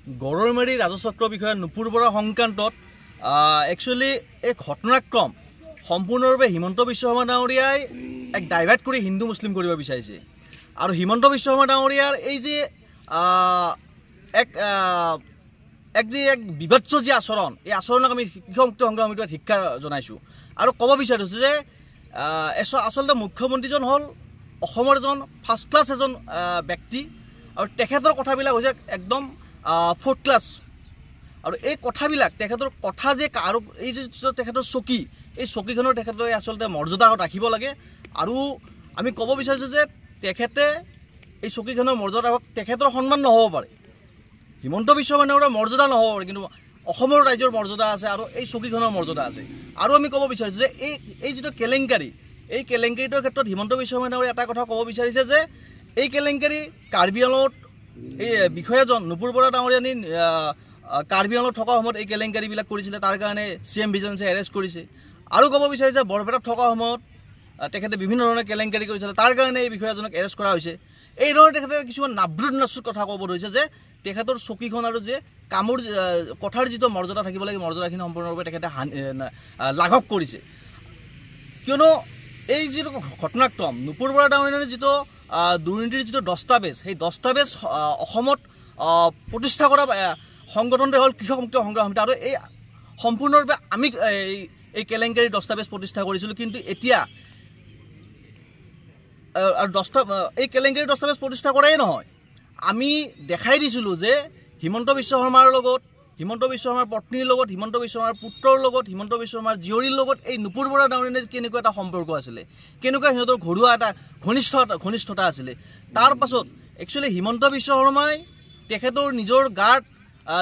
গড়ৰমাৰী ৰাজচক্ৰ বিষয়া নুপুৰ বৰা সংক্ৰান্তত একচুৱেলি এই ঘটনাক্ৰম সম্পূৰ্ণৰূপে হিমন্ত বিশ্ব শৰ্মা ডাঙৰীয়াই এক ডাইভাৰ্ট কৰি হিন্দু মুছলিম কৰিব বিচাৰিছে। আৰু হিমন্ত বিশ্ব শৰ্মা ডাঙৰীয়াৰ এই যে এক বিভৎস যি আচৰণ, এই আচৰণক আমি কৃষক মুক্তি সংগ্ৰাম সমিতিত ধিক্কাৰ জনাইছোঁ। আৰু ক'ব বিচাৰিছোঁ যে আচলতে মুখ্যমন্ত্ৰীজন হ'ল অসমৰ এজন ফাৰ্ষ্ট ক্লাছ এজন ব্যক্তি, আৰু তেখেতৰ কথাবিলাক হৈছে একদম ফ'ৰ্থ ক্লাছ। আৰু এই কথাবিলাক তেখেতৰ কথা যে আৰু এই যে তেখেতৰ চকী, এই চকীখনৰ তেখেতে আচলতে মৰ্যাদা ৰাখিব লাগে। আৰু আমি ক'ব বিচাৰিছোঁ যে তেখেতে এই চকীখনৰ মৰ্যাদা তেখেতৰ সন্মান নহ'ব পাৰে, হিমন্ত বিশ্ব শৰ্মা ডাঙৰীয়াৰ মৰ্যাদা নহ'ব পাৰে, কিন্তু অসমৰ ৰাইজৰ মৰ্যাদা আছে আৰু এই চকীখনৰ মৰ্যাদা আছে। আৰু আমি ক'ব বিচাৰিছোঁ যে এই যিটো কেলেংকাৰী, এই কেলেংকাৰীটোৰ ক্ষেত্ৰত হিমন্ত বিশ্ব শৰ্মা ডাঙৰীয়াই এটা কথা ক'ব বিচাৰিছে যে এই কেলেংকাৰী কাৰ্বি আংলঙত এই বিষয়াজন নুপুৰ বৰা ডাঙৰীয়া নি কাৰ্বি আংলঙত থকা সময়ত এই কেলেংকাৰীবিলাক কৰিছিলে, তাৰ কাৰণে CM ভিজিলেন্সে এৰেষ্ট কৰিছে। আৰু ক'ব বিচাৰিছে বৰপেটাত থকা সময়ত তেখেতে বিভিন্ন ধৰণৰ কেলেংকাৰী কৰিছিলে, তাৰ কাৰণে এই বিষয়াজনক এৰেষ্ট কৰা হৈছে। এইধৰণে তেখেতে কিছুমান নাব্ৰুদ নাচুৰ কথা ক'ব ধৰিছে যে তেখেতৰ চকীখন আৰু যে কামৰ কথাৰ যিটো মৰ্যাদা থাকিব লাগে, মৰ্যাদাখিনি সম্পূৰ্ণৰূপে তেখেতে লাঘৱ কৰিছে। কিয়নো এই যিটো ঘটনাক্ৰম নুপুৰ বৰা ডাঙৰীয়াৰ যিটো দুৰ্নীতিৰ যিটো দস্তাবেজ, সেই দস্তাবেজ অসমত প্ৰতিষ্ঠা কৰা সংগঠনটোৱে হ'ল কৃষক মুক্তি সংগ্ৰাম সমিতি। আৰু এই সম্পূৰ্ণৰূপে আমি এই কেলেংকাৰীৰ দস্তাবেজ প্ৰতিষ্ঠা কৰিছিলোঁ, কিন্তু এতিয়া এই কেলেংকাৰীৰ দস্তাবেজ প্ৰতিষ্ঠা কৰাই নহয়, আমি দেখাই দিছিলোঁ যে হিমন্ত বিশ্ব শৰ্মাৰ লগত, হিমন্ত বিশ্ব শৰ্মাৰ পত্নীৰ লগত, হিমন্ত বিশ্ব শৰ্মাৰ পুত্ৰৰ লগত, হিমন্ত বিশ্ব শৰ্মাৰ জীয়ৰীৰ লগত এই নুপুৰ বৰা ডাঙৰীয়াৰ কেনেকুৱা এটা সম্পৰ্ক আছিলে, কেনেকুৱা সিহঁতৰ ঘৰুৱা এটা ঘনিষ্ঠতা আছিলে। তাৰ পাছত একচুৱেলি হিমন্ত বিশ্ব শৰ্মাই তেখেতৰ নিজৰ গাত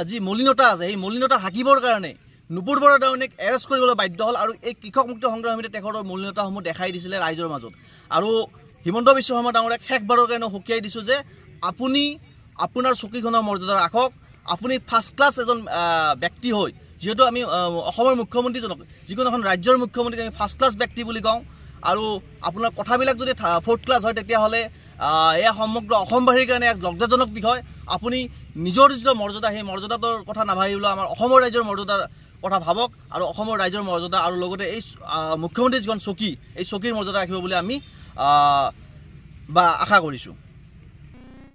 যি মলিনতা আছে, সেই মলিনতা হাকিবৰ কাৰণে নুপুৰ বৰা ডাঙৰীয়াক এৰেষ্ট কৰিবলৈ বাধ্য হ'ল। আৰু এই কৃষক মুক্তি সংগ্ৰাম সমিতিয়ে তেখেতৰ মলিনতাসমূহ দেখাই দিছিলে ৰাইজৰ মাজত। আৰু হিমন্ত বিশ্ব শৰ্মা ডাঙৰীয়াক শেষবাৰৰ কাৰণে সকীয়াই দিছোঁ যে আপুনি আপোনাৰ চকীখনৰ মৰ্যাদা ৰাখক। আপুনি ফাৰ্ষ্ট ক্লাছ এজন ব্যক্তি হয়, যিহেতু আমি অসমৰ মুখ্যমন্ত্ৰীজনক, যিকোনো এখন ৰাজ্যৰ মুখ্যমন্ত্ৰীক আমি ফাৰ্ষ্ট ক্লাছ ব্যক্তি বুলি কওঁ। আৰু আপোনাৰ কথাবিলাক যদি ফ'ৰ্থ ক্লাছ হয়, তেতিয়াহ'লে এয়া সমগ্ৰ অসমবাসীৰ কাৰণে এক লজ্জাজনক বিষয়। আপুনি নিজৰ যিটো মৰ্যাদা, সেই মৰ্যাদাটোৰ কথা নাভাবিবলৈ আমাৰ অসমৰ ৰাইজৰ মৰ্যাদাৰ কথা ভাবক, আৰু অসমৰ ৰাইজৰ মৰ্যাদা আৰু লগতে এই মুখ্যমন্ত্ৰীৰ যিখন চকী, এই চকীৰ মৰ্যাদা ৰাখিব বুলি আমি আশা কৰিছোঁ।